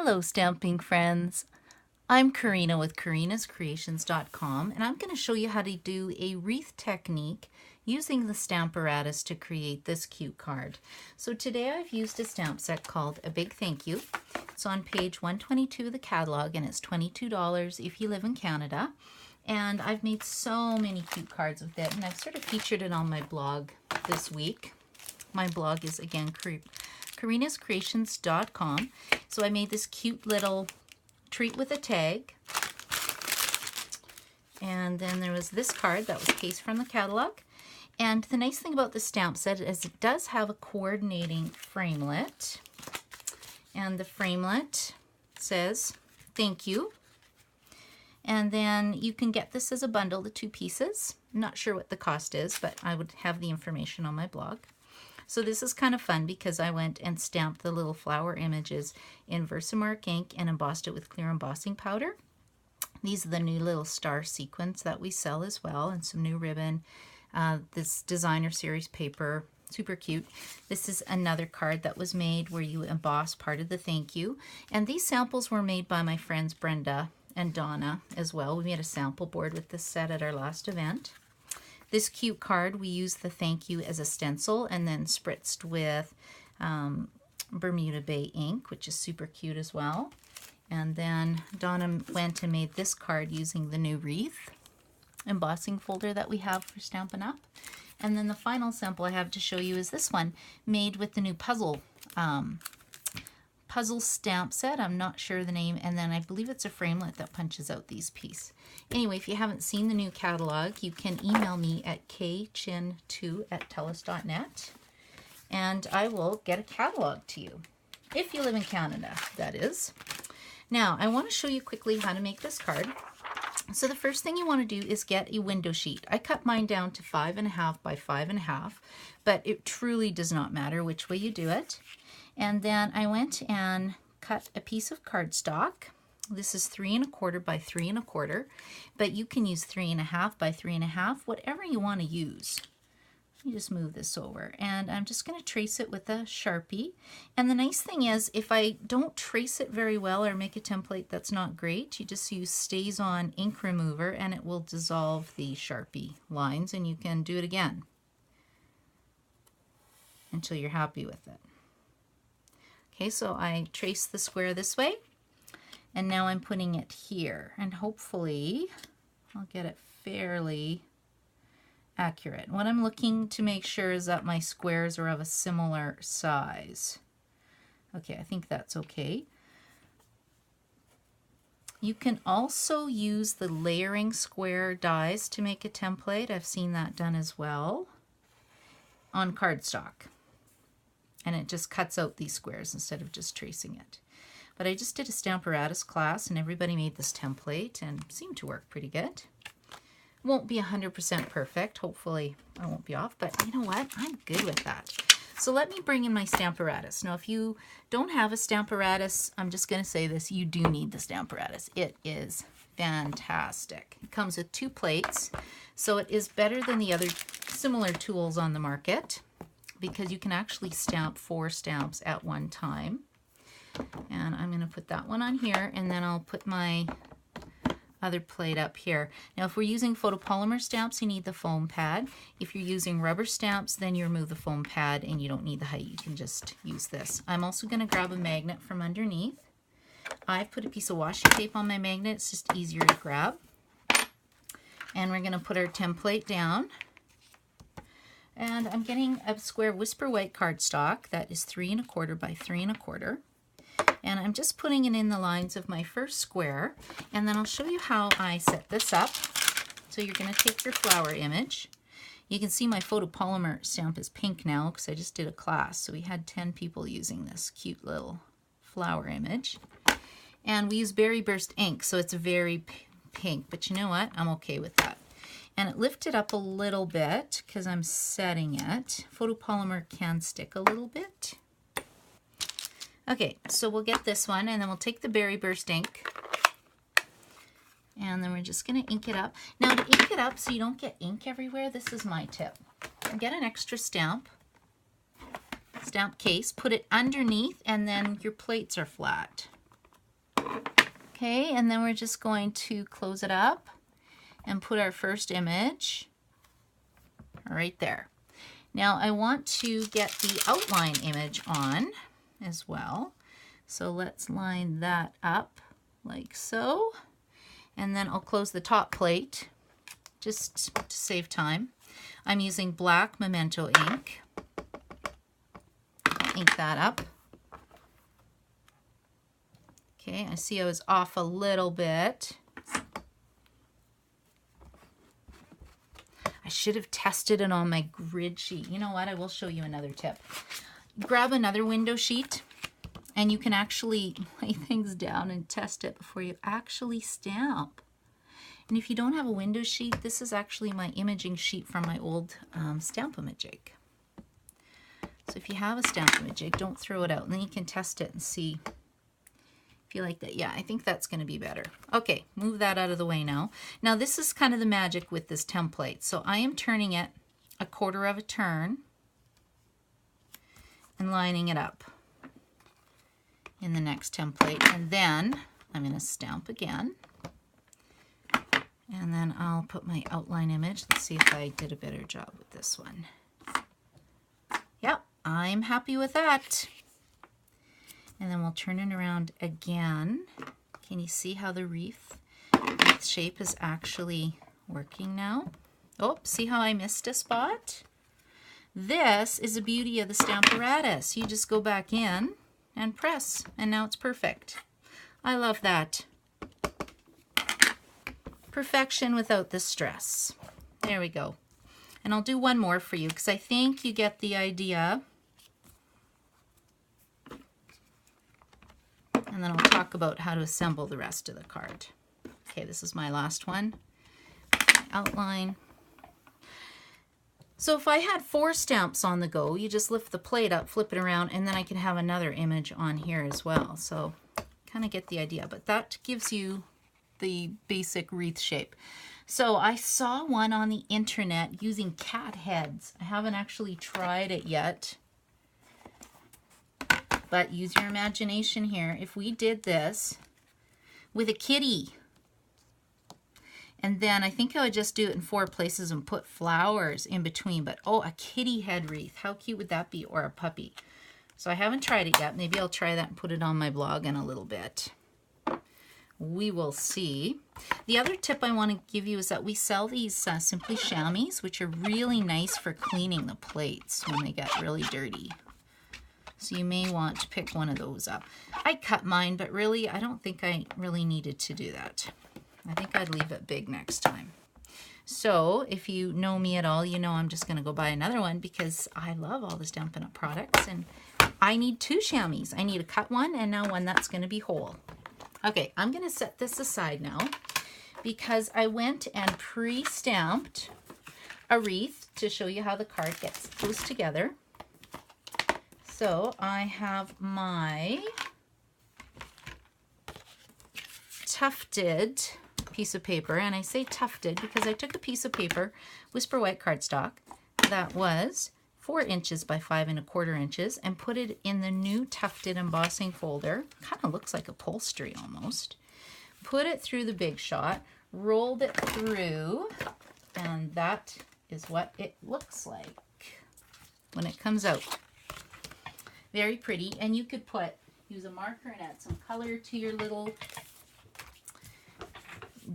Hello, stamping friends. I'm Karina with karinascreations.com, and I'm going to show you how to do a wreath technique using the Stamparatas to create this cute card. So today I've used a stamp set called A Big Thank You. It's on page 122 of the catalog, and it's $22 if you live in Canada. And I've made so many cute cards with it, and I've sort of featured it on my blog this week. My blog is, again, karinascreations.com. So I made this cute little treat with a tag. And then there was this card that was cased from the catalog. And the nice thing about the stamp set is it does have a coordinating framelit. And the framelit says, thank you. And then you can get this as a bundle, the 2 pieces. I'm not sure what the cost is, but I would have the information on my blog. So this is kind of fun because I went and stamped the little flower images in Versamark ink and embossed it with clear embossing powder. These are the new little star sequins that we sell as well, and some new ribbon. This designer series paper, super cute. This is another card that was made where you emboss part of the thank you. And these samples were made by my friends Brenda and Donna as well. We made a sample board with this set at our last event. This cute card, we used the thank you as a stencil and then spritzed with Bermuda Bay ink, which is super cute as well. And then Donna went and made this card using the new wreath embossing folder that we have for Stampin' Up. And then the final sample I have to show you is this one, made with the new puzzle stamp set. I'm not sure the name, and then I believe it's a framelit that punches out these pieces. Anyway, if you haven't seen the new catalog, you can email me at kchin2@telus.net, and I will get a catalog to you, if you live in Canada, that is. Now, I want to show you quickly how to make this card. So the first thing you want to do is get a window sheet. I cut mine down to 5.5 by 5.5, but it truly does not matter which way you do it. And then I went and cut a piece of cardstock. This is 3.25 by 3.25, but you can use 3.5 by 3.5, whatever you want to use. Let me just move this over, and I'm just going to trace it with a Sharpie. And the nice thing is, if I don't trace it very well or make a template that's not great, you just use Stays On ink remover and it will dissolve the Sharpie lines, and you can do it again until you're happy with it. Okay, so I trace the square this way, and now I'm putting it here, and hopefully I'll get it fairly accurate. What I'm looking to make sure is that my squares are of a similar size. Okay, I think that's okay. You can also use the layering square dies to make a template. I've seen that done as well on cardstock. And it just cuts out these squares instead of just tracing it. But I just did a Stamparatas class and everybody made this template and seemed to work pretty good. Won't be 100% perfect. Hopefully I won't be off, but you know what? I'm good with that. So let me bring in my Stamparatas. Now if you don't have a Stamparatas, I'm just going to say this, you do need the Stamparatas. It is fantastic. It comes with 2 plates, so it is better than the other similar tools on the market, because you can actually stamp 4 stamps at one time. And I'm going to put that one on here, and then I'll put my other plate up here. Now if we're using photopolymer stamps, you need the foam pad. If you're using rubber stamps, then you remove the foam pad and you don't need the height. You can just use this. I'm also going to grab a magnet from underneath. I've put a piece of washi tape on my magnet. It's just easier to grab. And we're going to put our template down. And I'm getting a square Whisper White cardstock that is 3.25 by 3.25. And I'm just putting it in the lines of my first square. And then I'll show you how I set this up. So you're going to take your flower image. You can see my photopolymer stamp is pink now because I just did a class. So we had 10 people using this cute little flower image. And we use Berry Burst ink, so it's very pink. But you know what? I'm okay with that. And it lifted up a little bit because I'm setting it. Photopolymer can stick a little bit. Okay, so we'll get this one, and then we'll take the Berry Burst ink, and then we're just going to ink it up. Now to ink it up so you don't get ink everywhere, this is my tip. Get an extra stamp case, put it underneath, and then your plates are flat. Okay, and then we're just going to close it up and put our first image right there. Now I want to get the outline image on as well. So let's line that up like so. And then I'll close the top plate just to save time. I'm using black Memento ink. I'll ink that up. Okay, I see I was off a little bit. I should have tested it on my grid sheet. You know what? I will show you another tip. Grab another window sheet and you can actually lay things down and test it before you actually stamp. And if you don't have a window sheet, this is actually my imaging sheet from my old Stampin'up. So if you have a Stampin'up, don't throw it out. And then you can test it and see if you like that. Yeah, I think that's going to be better. Okay, move that out of the way now. Now this is kind of the magic with this template. So I am turning it 1/4 of a turn and lining it up in the next template. And then I'm going to stamp again. And then I'll put my outline image. Let's see if I did a better job with this one. Yep, I'm happy with that. And then we'll turn it around again. Can you see how the wreath shape is actually working now? Oh, see how I missed a spot? This is the beauty of the Stamparatas. You just go back in and press, and now it's perfect. I love that. Perfection without the stress. There we go. And I'll do one more for you because I think you get the idea. And then I'll talk about how to assemble the rest of the card. Okay, this is my last one. Outline. So if I had 4 stamps on the go, you just lift the plate up, flip it around, and then I can have another image on here as well. So kind of get the idea, but that gives you the basic wreath shape. So I saw one on the internet using cat heads. I haven't actually tried it yet, but use your imagination here. If we did this with a kitty, and then I think I would just do it in 4 places and put flowers in between, but oh, a kitty head wreath. How cute would that be? Or a puppy. So I haven't tried it yet. Maybe I'll try that and put it on my blog in a little bit. We will see. The other tip I want to give you is that we sell these Simply Chamois, which are really nice for cleaning the plates when they get really dirty. So you may want to pick one of those up. I cut mine, but really I don't think I really needed to do that. I think I'd leave it big next time. So if you know me at all, you know I'm just going to go buy another one because I love all the Stampin' Up! Products, and I need 2 chamois. I need a cut one and now one that's going to be whole. Okay, I'm going to set this aside now because I went and pre-stamped a wreath to show you how the card goes together. So I have my tufted piece of paper, and I say tufted because I took a piece of paper, Whisper White cardstock, that was 4 inches by 5 1/4 inches, and put it in the new tufted embossing folder. Kind of looks like upholstery almost. Put it through the Big Shot, rolled it through, and that is what it looks like when it comes out. Very pretty, and you could use a marker and add some color to your little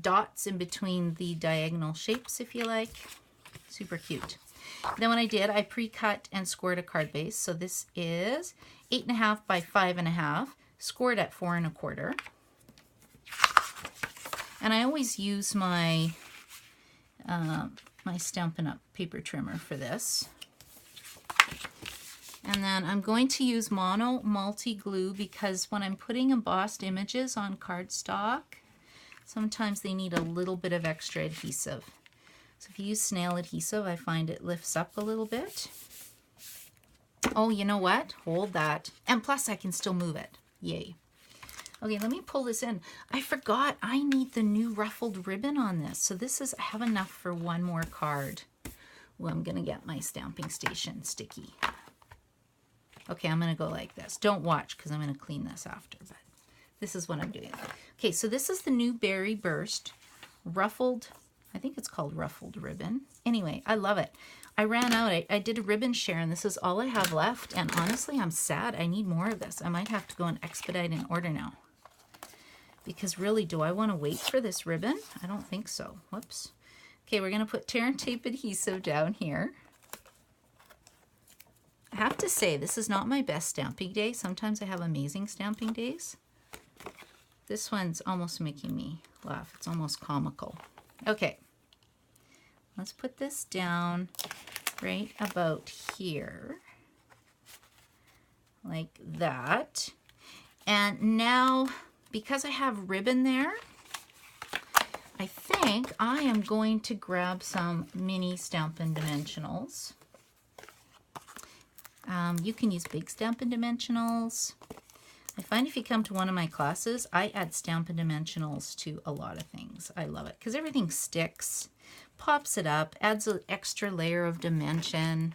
dots in between the diagonal shapes if you like. Super cute. Then what I did, I pre-cut and scored a card base. So this is 8.5 by 5.5, scored at 4 1/4. And I always use my my Stampin' Up! Paper trimmer for this. And then I'm going to use mono multi-glue because when I'm putting embossed images on cardstock, sometimes they need a little bit of extra adhesive. So if you use snail adhesive, I find it lifts up a little bit. Oh, you know what? Hold that. And plus I can still move it. Yay. Okay, let me pull this in. I forgot I need the new ruffled ribbon on this. So this is, I have enough for one more card. Well, I'm gonna get my stamping station sticky. Okay, I'm gonna go like this. Don't watch because I'm gonna clean this after, but this is what I'm doing. Okay, so this is the new Berry Burst ruffled, I think it's called ruffled ribbon. Anyway, I love it. I ran out. I did a ribbon share, and this is all I have left. And honestly, I'm sad. I need more of this. I might have to go and expedite an order now. Because really, do I want to wait for this ribbon? I don't think so. Whoops. Okay, we're going to put tear and tape adhesive down here. I have to say, this is not my best stamping day. Sometimes I have amazing stamping days. This one's almost making me laugh. It's almost comical. Okay. Let's put this down right about here, like that. And now, because I have ribbon there, I think I am going to grab some mini Stampin' Dimensionals. You can use big Stampin' Dimensionals. I find if you come to one of my classes, I add Stampin' Dimensionals to a lot of things. I love it because everything sticks, pops it up, adds an extra layer of dimension.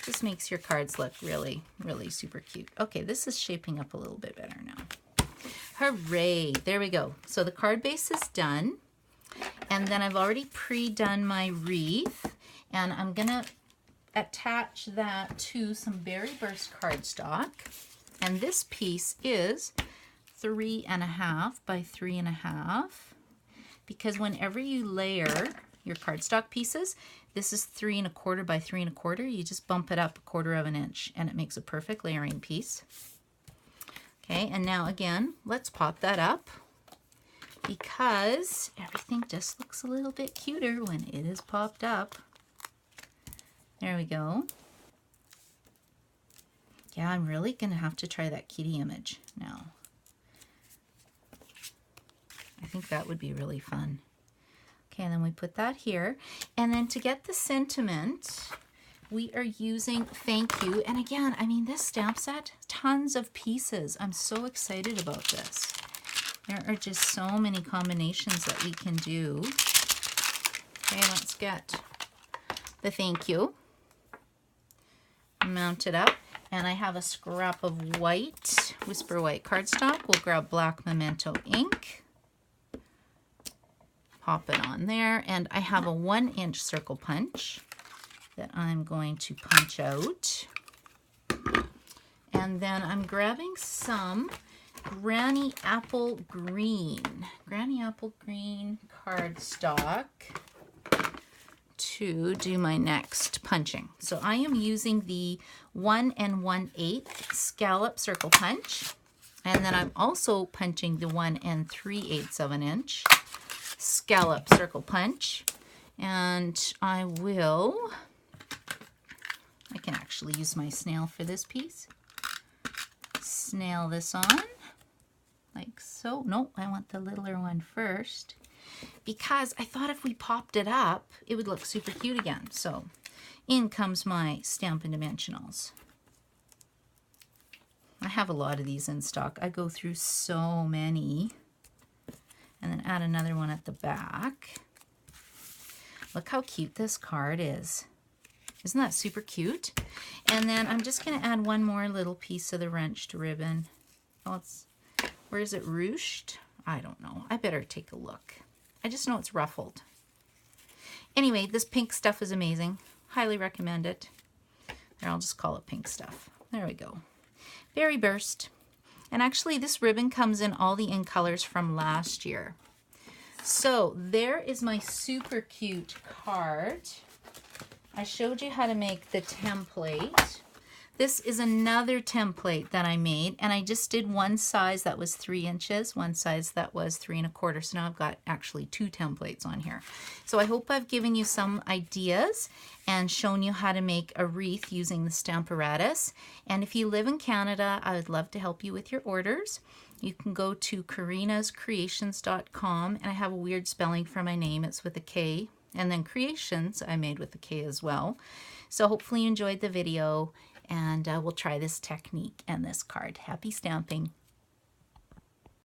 Just makes your cards look really, really super cute. Okay, this is shaping up a little bit better now. Hooray! There we go. So the card base is done. And then I've already pre-done my wreath. And I'm going to attach that to some Berry Burst cardstock. And this piece is 3.5 by 3.5. Because whenever you layer your cardstock pieces, this is 3.25 by 3.25. You just bump it up 1/4 of an inch and it makes a perfect layering piece. Okay, and now again, let's pop that up because everything just looks a little bit cuter when it is popped up. There we go. Yeah, I'm really gonna have to try that kitty image now. I think that would be really fun. Okay, and then we put that here. And then to get the sentiment, we are using Thank You. And again, I mean, this stamp set, tons of pieces. I'm so excited about this. There are just so many combinations that we can do. Okay, let's get the Thank You. Mount it up. And I have a scrap of white, Whisper White cardstock. We'll grab black Memento ink. Pop it on there. And I have a 1-inch circle punch that I'm going to punch out. And then I'm grabbing some Granny Apple Green cardstock to do my next punching. So I am using the 1 1/8 scallop circle punch. And then I'm also punching the 1 3/8 of an inch scallop circle punch. And I can actually use my snail for this piece. Snail this on like so. No, I want the littler one first because I thought if we popped it up, it would look super cute again. So in comes my Stampin' Dimensionals. I have a lot of these in stock. I go through so many. And then add another one at the back. Look how cute this card is. Isn't that super cute? And then I'm just going to add one more little piece of the wrenched ribbon. Oh, where is it ruched? I don't know. I better take a look. I just know it's ruffled. Anyway, this pink stuff is amazing. Highly recommend it. There, I'll just call it pink stuff. There we go. Berry Burst. And actually, this ribbon comes in all the in colors from last year. So there is my super cute card. I showed you how to make the template. This is another template that I made, and I just did one size that was 3 inches, one size that was 3.25. So now I've got actually 2 templates on here. So I hope I've given you some ideas and shown you how to make a wreath using the Stamparatas. And if you live in Canada, I would love to help you with your orders. You can go to karinascreations.com, and I have a weird spelling for my name. It's with a K. And then creations I made with a K as well. So hopefully you enjoyed the video, and we'll try this technique and this card. Happy stamping.